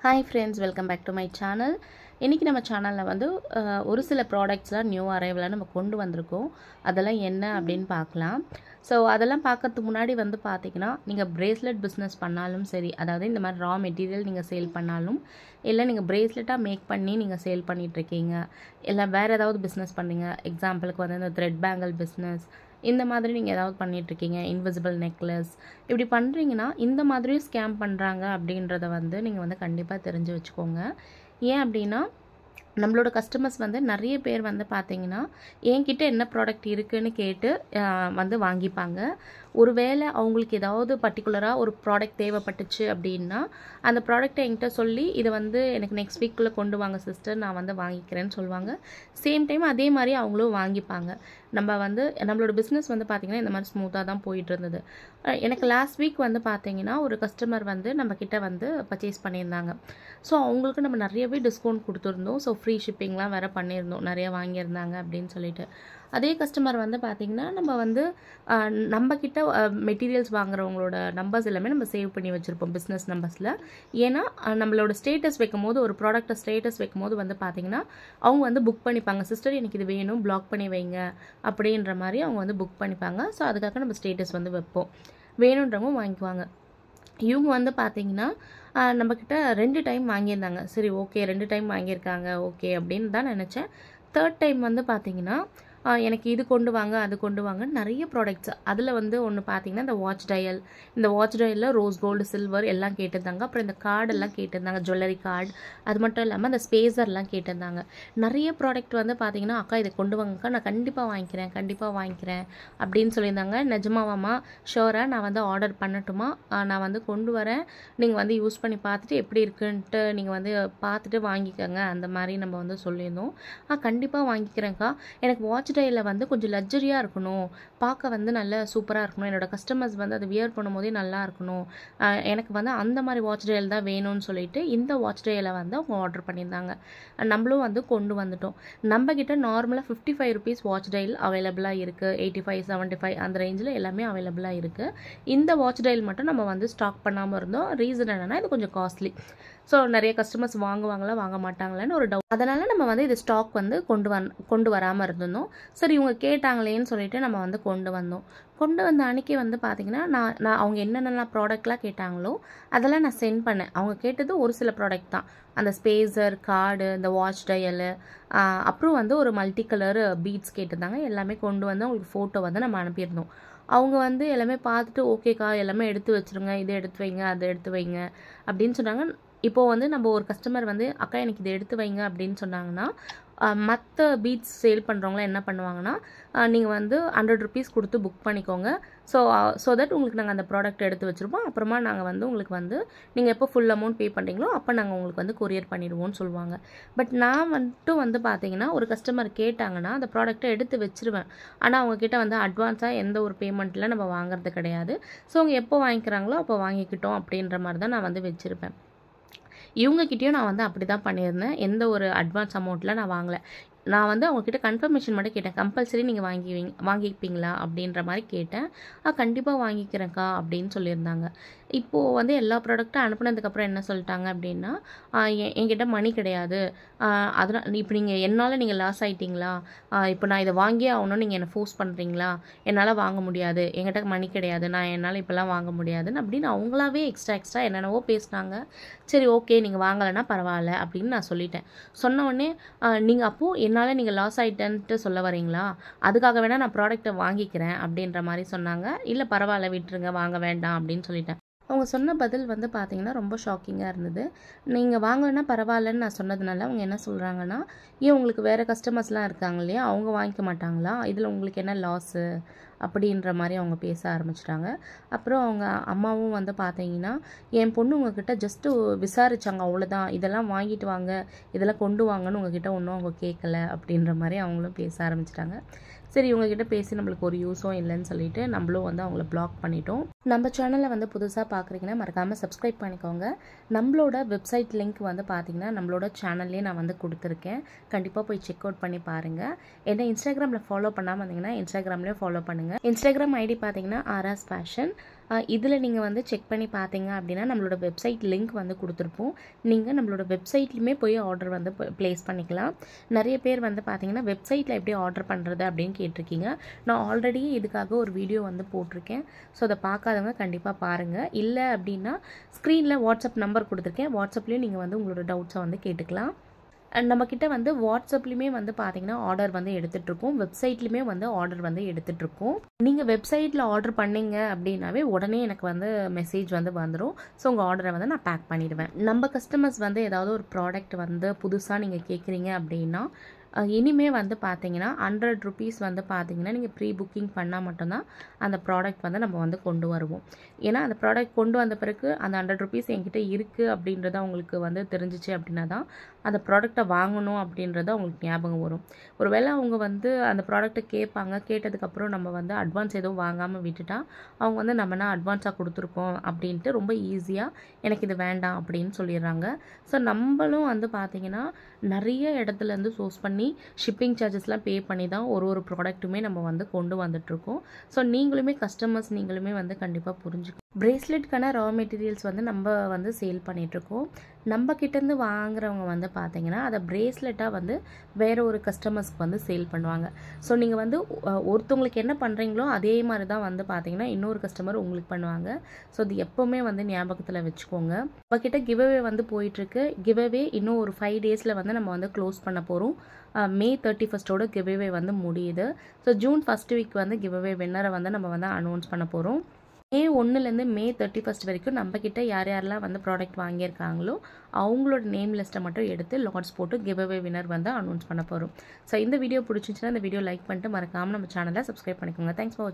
Hi friends, welcome back to my channel. இன்னைக்கு நம்ம சேனல்ல வந்து ஒரு சில ப்ராடக்ட்ஸ்லாம் நியூ அரைவலா நம்ம கொண்டு வந்திருக்கோம். அதெல்லாம் என்ன அப்படினு பார்க்கலாம். சோ அதெல்லாம் பார்க்கிறதுக்கு முன்னாடி வந்து பாத்தீங்கன்னா நீங்க பிரேஸ்லெட் business பண்ணாலும் சரி, அதாவது இந்த மாதிரி raw material நீங்க சேல் பண்ணாலும் இல்ல நீங்க பிரேஸ்லெட்டா மேக் பண்ணி நீங்க சேல் பண்ணிட்டு இருக்கீங்க, இல்ல வேற ஏதாவது business பண்றீங்க, எக்ஸாம்பிளுக்கு வந்து இந்த thread bangle business இந்த மாதிரி நீங்க ஏதாவது பண்ணிட்டு இருக்கீங்க, இன்விசிபிள் நெக்லஸ் இப்படி பண்றீங்கன்னா இந்த மாதிரி ஸ்கேம் பண்றாங்க அப்படின்றத வந்து நீங்க வந்து கண்டிப்பா தெரிஞ்சு வச்சுக்கோங்க. ஏன் அப்படினா நம்மளோட கஸ்டமர்ஸ் வந்து நிறைய பேர் வந்து பாத்தீங்கன்னா என்கிட்ட என்ன ப்ராடக்ட் இருக்குன்னு கேட்டு வந்து வாங்கிப்பாங்க. ஒருவேளை அவங்களுக்கு ஏதாவது பர்టిక్యులரா ஒரு ப்ராடக்ட் தேவைப்பட்டுச்சு அப்படினா அந்த ப்ராடக்ட்டை என்கிட்ட சொல்லி இத வந்து எனக்கு நெக்ஸ்ட் வீக்குள்ள கொண்டு வாங்க சிஸ்டர், நான் வந்து வாங்கிக்கிறேன்னு சொல்வாங்க. சேம் டைம் அதே மாதிரி அவங்களும் வாங்கிப்பாங்க. நம்ம வந்து நம்மளோட business வந்து பாத்தீங்கன்னா இந்த மாதிரி ஸ்மூத்தா தான் போயிட்டு இருந்தது. எனக்கு லாஸ்ட் வீக் வந்து பாத்தீங்கன்னா ஒரு கஸ்டமர் வந்து நம்ம கிட்ட வந்து பர்ச்சேஸ் பண்ணியிருந்தாங்க. சோ அவங்களுக்கு நம்ம நிறையவே டிஸ்கவுண்ட் கொடுத்திருந்தோம். சோ ஃப்ரீ ஷிப்பிங்லாம் வேற பண்ணியிருந்தோம். நிறைய வாங்கியிருந்தாங்க அப்படின்னு சொல்லிட்டு. அதே கஸ்டமர் வந்து பாத்தீங்கன்னா நம்ம வந்து நம்ம கிட்ட மெட்டீரியல்ஸ் வாங்குறவங்களோட நம்பர்ஸ் எல்லாமே நம்ம சேவ் பண்ணி வச்சிருப்போம் business நம்பர்ஸ்ல. ஏனா நம்மளோட ஸ்டேட்டஸ் வைக்கும்போது ஒரு ப்ராடக்ட்ட ஸ்டேட்டஸ் வைக்கும்போது வந்து பாத்தீங்கன்னா அவங்க வந்து புக் பண்ணிப்பாங்க. சிஸ்டர் எனக்கு இது வேணும், பிளாக் பண்ணி வைங்க அப்படின்ற மாதிரி அவங்க வந்து புக் பண்ணிப்பாங்க. சோ அதுக்காக நம்ம ஸ்டேட்டஸ் வந்து வைப்போம். வேணும்ன்றவங்க வாங்கிக்குவாங்க. இவங்க வந்து பாத்தீங்கன்னா நம்ம கிட்ட 2 டைம் வாங்கியிருந்தாங்க. சரி ஓகே 2 டைம் வாங்கியிருக்காங்க ஓகே அப்படின்னு தான் நினைச்சேன். 3rd டைம் வந்து பாத்தீங்கன்னா எனக்கு இது கொண்டு வாங்க அது கொண்டு வாங்க நிறைய ப்ராடக்ட்ஸ். அதுல வந்து ஒன்னு பாத்தீங்கன்னா இந்த வாட்ச் டயல், இந்த வாட்ச் டயல்ல ரோஸ் கோல்ட், சில்வர் எல்லாம் கேட்டிருந்தாங்க. அப்புறம் இந்த கார்டு எல்லாம் கேட்டிருந்தாங்க, ஜுவல்லரி கார்டு. அது மட்டும் இல்லாம அந்த ஸ்பேசர்லாம் கேட்டிருந்தாங்க. நிறைய ப்ராடக்ட் வந்து பாத்தீங்கன்னா அக்கா இத கொண்டு வாங்கக்கா, நான் கண்டிப்பா வாங்கிக்கிறேன் அப்படின்னு சொல்லியிருந்தாங்க. நிஜமாவாமா? ஷூரா நான் வந்து ஆர்டர் பண்ணட்டுமா? நான் வந்து கொண்டு வரேன், நீங்க வந்து யூஸ் பண்ணி பார்த்துட்டு எப்படி இருக்குன்ட்டு நீங்க வந்து பார்த்துட்டு வாங்கிக்கங்க அந்த மாதிரி நம்ம வந்து சொல்லியிருந்தோம். கண்டிப்பா வாங்கிக்கிறேன்க்கா, எனக்கு வாட்ச் டயல்ல வந்து கொஞ்சம் லக்ஸரியா இருக்கணும், பார்க்க வந்து நல்ல சூப்பரா இருக்கணும், என்னோட கஸ்டமர்ஸ் வந்து அதை வியர் பண்ணும்போதே நல்லா இருக்கணும், எனக்கு வந்து அந்த மாதிரி வாட்ச் டயல் தான் வேணும்னு சொல்லிட்டு இந்த வாட்ச் டயலை வந்து அவங்க ஆர்டர் பண்ணியிருந்தாங்க. நம்மளும் வந்து கொண்டு வந்துட்டோம். நம்ம கிட்ட நார்மலா 55 ரூபீஸ் வாட்ச் டயல் அவைலபிளா இருக்கு. 85 75 அந்த ரேஞ்சில் எல்லாமே அவைலபிளா இருக்கு. இந்த வாட்ச் டயல் மட்டும் நம்ம வந்து ஸ்டாக் பண்ணாம இருந்தோம். ரீசன் என்னன்னா இது கொஞ்சம் காஸ்ட்லி. சோ நிறைய கஸ்டமர்ஸ் வாங்குவாங்களா வாங்க மாட்டாங்களான்னு ஒரு டவுட். அதனால நம்ம வந்து இது ஸ்டாக் வந்து கொண்டு வராம இருந்தோம். சரி இவங்க கேட்டாங்களேன்னு சொல்லிட்டு நம்ம வந்து கொண்டு வந்தோம். கொண்டு வந்த அன்னைக்கு வந்து பாத்தீங்கன்னா நான் அவங்க என்னென்ன ப்ராடக்ட்லாம் கேட்டாங்களோ அதெல்லாம் நான் சென்ட் பண்ணேன். அவங்க கேட்டது ஒரு சில ப்ராடக்ட் தான். அந்த ஸ்பேசர், கார்டு, இந்த வாட்ச் டயல், அப்புறம் வந்து ஒரு மல்டி கலர் பீட்ஸ் கேட்டிருந்தாங்க. எல்லாமே கொண்டு வந்து அவங்களுக்கு போட்டோ வந்து நம்ம அனுப்பியிருந்தோம். அவங்க வந்து எல்லாமே பார்த்துட்டு ஓகேக்கா எல்லாமே எடுத்து வச்சிருங்க, இதை எடுத்து வைங்க அதை எடுத்து வைங்க அப்படின்னு சொன்னாங்க. இப்போ வந்து நம்ம ஒரு கஸ்டமர் வந்து அக்கா எனக்கு இதை எடுத்து வைங்க அப்படின்னு சொன்னாங்கன்னா மற்ற பீட்ஸ் சேல் பண்ணுறவங்களாம் என்ன பண்ணுவாங்கன்னா நீங்கள் வந்து 100 ரூபீஸ் கொடுத்து புக் பண்ணிக்கோங்க. ஸோ தட் உங்களுக்கு நாங்கள் அந்த ப்ராடக்ட் எடுத்து வச்சுருப்போம். அப்புறமா நாங்கள் வந்து உங்களுக்கு வந்து நீங்கள் எப்போ ஃபுல் அமௌண்ட் பே பண்ணுறீங்களோ அப்போ நாங்கள் உங்களுக்கு வந்து கொரியர் பண்ணிடுவோம்னு சொல்லுவாங்க. பட் நான் மட்டும் வந்து பார்த்தீங்கன்னா ஒரு கஸ்டமர் கேட்டாங்கன்னா அந்த ப்ராடக்ட்டை எடுத்து வச்சிருவேன். ஆனால் அவங்கக்கிட்ட வந்து அட்வான்ஸாக எந்த ஒரு பேமெண்ட்டில் நம்ம வாங்குறது கிடையாது. ஸோ அவங்க எப்போ வாங்கிக்கிறாங்களோ அப்போ வாங்கிக்கிட்டோம் அப்படின்ற மாதிரி தான் நான் வந்து வச்சுருப்பேன். இவங்ககிட்டயும் நான் வந்து அப்படி தான் பண்ணியிருந்தேன். எந்த ஒரு அட்வான்ஸ் அமௌண்ட்டில் நான் வாங்கலை. நான் வந்து அவங்கக்கிட்ட கன்ஃபர்மேஷன் மட்டும் கேட்டேன். கம்பல்சரி நீங்கள் வாங்கிப்பீங்களா அப்படின்ற மாதிரி கேட்டேன். கண்டிப்பாக வாங்கிக்கிறேன்க்கா அப்படின்னு சொல்லியிருந்தாங்க. இப்போது வந்து எல்லா ப்ராடக்ட்டும் அனுப்புனதுக்கப்புறம் என்ன சொல்லிட்டாங்க அப்படின்னா என்கிட்ட மணி கிடையாது, அதனால் இப்போ என்னால் நீங்கள் லாஸ் ஆகிட்டீங்களா, இப்போ நான் இதை வாங்கியே ஆகணும்னு நீங்கள் என்னை ஃபோர்ஸ் பண்ணுறீங்களா, என்னால் வாங்க முடியாது, என்கிட்ட மணி கிடையாது, என்னால் இப்போலாம் வாங்க முடியாதுன்னு அப்படின்னு அவங்களாவே எக்ஸ்ட்ரா என்னென்னவோ பேசினாங்க. சரி ஓகே நீங்கள் வாங்கலைன்னா பரவாயில்ல அப்படின்னு நான் சொல்லிட்டேன். சொன்ன உடனே நீங்கள் அப்போது என்னால் நீங்கள் லாஸ் ஆகிட்டேன்ட்டு சொல்ல வரீங்களா, அதுக்காக வேணால் நான் ப்ராடக்ட்டை வாங்கிக்கிறேன் அப்படின்ற மாதிரி சொன்னாங்க. இல்லை பரவாயில்ல விட்டுருங்க வாங்க வேண்டாம் அப்படின்னு சொல்லிட்டேன். அவங்க சொன்ன பதில் வந்து பார்த்தீங்கன்னா ரொம்ப ஷாக்கிங்காக இருந்தது. நீங்கள் வாங்கலைன்னா பரவாயில்லன்னு நான் சொன்னதுனால அவங்க என்ன சொல்கிறாங்கன்னா, ஏன் உங்களுக்கு வேறு கஸ்டமர்ஸ்லாம் இருக்காங்க இல்லையா, அவங்க வாங்கிக்க மாட்டாங்களா, இதில் உங்களுக்கு என்ன லாஸு அப்படின்ற மாதிரி அவங்க பேச ஆரம்பிச்சிட்டாங்க. அப்புறம் அவங்க அம்மாவும் வந்து பார்த்தீங்கன்னா என் பொண்ணு உங்ககிட்ட ஜஸ்ட்டு விசாரிச்சாங்க அவ்வளோதான், இதெல்லாம் வாங்கிட்டு வாங்க இதெல்லாம் கொண்டு வாங்கன்னு உங்ககிட்ட ஒன்றும் அவங்க கேட்கல அப்படின்ற மாதிரி அவங்களும் பேச ஆரம்பிச்சிட்டாங்க. சரி இவங்ககிட்ட பேசி நம்மளுக்கு ஒரு யூஸும் இல்லைன்னு சொல்லிட்டு நம்மளும் வந்து அவங்கள பிளாக் பண்ணிட்டோம். நம்ம சேனலை வந்து புதுசாக பார்க்குறீங்கன்னா மறக்காமல் சப்ஸ்கிரைப் பண்ணிக்கோங்க. நம்மளோட வெப்சைட் லிங்க் வந்து பார்த்தீங்கன்னா நம்மளோட சேனல்லேயே நான் வந்து கொடுத்துருக்கேன். கண்டிப்பாக போய் செக் அவுட் பண்ணி பாருங்கள். என்ன இன்ஸ்டாகிராமில் ஃபாலோ பண்ணாமல் இருந்தீங்கன்னா இன்ஸ்டாகிராம்லேயும் ஃபாலோ பண்ணுங்கள். இன்ஸ்டாகிராம் ஐடி பார்த்தீங்கன்னா ஆர்ஆஸ் ஃபேஷன், இதில் நீங்கள் வந்து செக் பண்ணி பார்த்தீங்க அப்படின்னா நம்மளோட வெப்சைட் லிங்க் வந்து கொடுத்துருப்போம். நீங்கள் நம்மளோட வெப்சைட்லையுமே போய் ஆர்டர் வந்து ப்ளேஸ் பண்ணிக்கலாம். நிறைய பேர் வந்து பார்த்தீங்கன்னா வெப்சைட்டில் எப்படி ஆர்டர் பண்ணுறது அப்படின்னு கேட்டிருக்கீங்க. நான் ஆல்ரெடி இதுக்காக ஒரு வீடியோ வந்து போட்டிருக்கேன். ஸோ அதை பார்க்காதவங்க கண்டிப்பாக பாருங்கள். இல்லை அப்படின்னா ஸ்க்ரீனில் வாட்ஸ்அப் நம்பர் கொடுத்துருக்கேன். வாட்ஸ்அப்லேயும் நீங்கள் வந்து உங்களோட டவுட்ஸை வந்து கேட்டுக்கலாம். அண்ட் நம்மக்கிட்ட வந்து வாட்ஸ்அப்லேயுமே வந்து பார்த்தீங்கன்னா ஆர்டர் வந்து எடுத்துகிட்ருக்கோம். வெப்சைட்லேயுமே வந்து ஆர்டர் வந்து எடுத்துகிட்ருக்கோம். நீங்கள் வெப்சைட்டில் ஆர்டர் பண்ணிங்க அப்படின்னாவே உடனே எனக்கு வந்து மெசேஜ் வந்து வந்துடும். ஸோ உங்கள் ஆர்டரை வந்து நான் பேக் பண்ணிடுவேன். நம்ம கஸ்டமர்ஸ் வந்து ஏதாவது ஒரு ப்ராடக்ட் வந்து புதுசாக நீங்கள் கேட்குறீங்க அப்படின்னா இனிமே வந்து பார்த்தீங்கன்னா 100 rupees வந்து பார்த்தீங்கன்னா நீங்கள் ப்ரீ புக்கிங் பண்ணால் மட்டும்தான் அந்த ப்ராடக்ட் வந்து நம்ம வந்து கொண்டு வருவோம். ஏன்னா அந்த ப்ராடக்ட் கொண்டு வந்த பிறகு அந்த 100 rupees என்கிட்ட இருக்குது அப்படின்றத அவங்களுக்கு வந்து தெரிஞ்சிச்சு அப்படின்னா தான் அந்த ப்ராடக்டை வாங்கணும் அப்படின்றத அவங்களுக்கு ஞாபகம் வரும். ஒருவேளை அவங்க வந்து அந்த ப்ராடக்ட்டை கேட்பாங்க. கேட்டதுக்கப்புறம் நம்ம வந்து அட்வான்ஸ் எதுவும் வாங்காமல் விட்டுட்டா அவங்க வந்து நம்மனா அட்வான்ஸாக கொடுத்துருக்கோம் அப்படின்ட்டு ரொம்ப ஈஸியாக எனக்கு இது வேண்டாம் அப்படின்னு சொல்லிடுறாங்க. ஸோ நம்மளும் வந்து பார்த்தீங்கன்னா நிறைய இடத்துலேருந்து சோர்ஸ் பண்ணி ஷிப்பிங் சார்ஜஸ்லாம் பே பண்ணி தான் ஒரு ப்ராடக்ட்டுமே நம்ம வந்து கொண்டு வந்துட்ருக்கோம். ஸோ நீங்களுமே கஸ்டமர்ஸ் நீங்களுமே வந்து கண்டிப்பாக புரிஞ்சுக்கணும். பிரேஸ்லெட்கான ரா மெட்டீரியல்ஸ் வந்து நம்ம வந்து சேல் பண்ணிகிட்ருக்கோம். நம்ம கிட்டேருந்து வாங்குறவங்க வந்து பார்த்தீங்கன்னா அதை பிரேஸ்லெட்டாக வந்து வேறு ஒரு கஸ்டமர்ஸ்க்கு வந்து சேல் பண்ணுவாங்க. ஸோ நீங்கள் வந்து ஒருத்தவங்களுக்கு என்ன பண்ணுறீங்களோ அதே மாதிரி தான் வந்து பார்த்தீங்கன்னா இன்னொரு கஸ்டமர் உங்களுக்கு பண்ணுவாங்க. ஸோ இது எப்போவுமே வந்து ஞாபகத்தில் வச்சுக்கோங்க. நம்மக்கிட்ட கிவ்அவே வந்து போயிட்டுருக்கு. கிவ்அவே இன்னும் ஒரு 5 daysல வந்து நம்ம வந்து க்ளோஸ் பண்ண போகிறோம். May 31 கிவ்அவே வந்து முடியுது. ஸோ June 1st week வந்து கிவ்அவே வின்னரை வந்து நம்ம வந்து அனௌன்ஸ் பண்ண போகிறோம். May 1லேருந்து May 31 வரைக்கும் நம்மக்கிட்ட யாரெல்லாம் வந்து ப்ராடக்ட் வாங்கியிருக்காங்களோ அவங்களோட நேம் லிஸ்ட்டை மட்டும் எடுத்து லாட்ஸ் போட்டு கிவ்அவே வின்னர் வந்து அனௌன்ஸ் பண்ண போகிறோம். ஸோ இந்த வீடியோ பிடிச்சிருந்துச்சுன்னா இந்த வீடியோ லைக் பண்ணிட்டு மறக்காமல் நம்ம சேனலை சப்ஸ்கிரைப் பண்ணிக்கோங்க. தேங்க்ஸ் ஃபார் வாட்சிங்.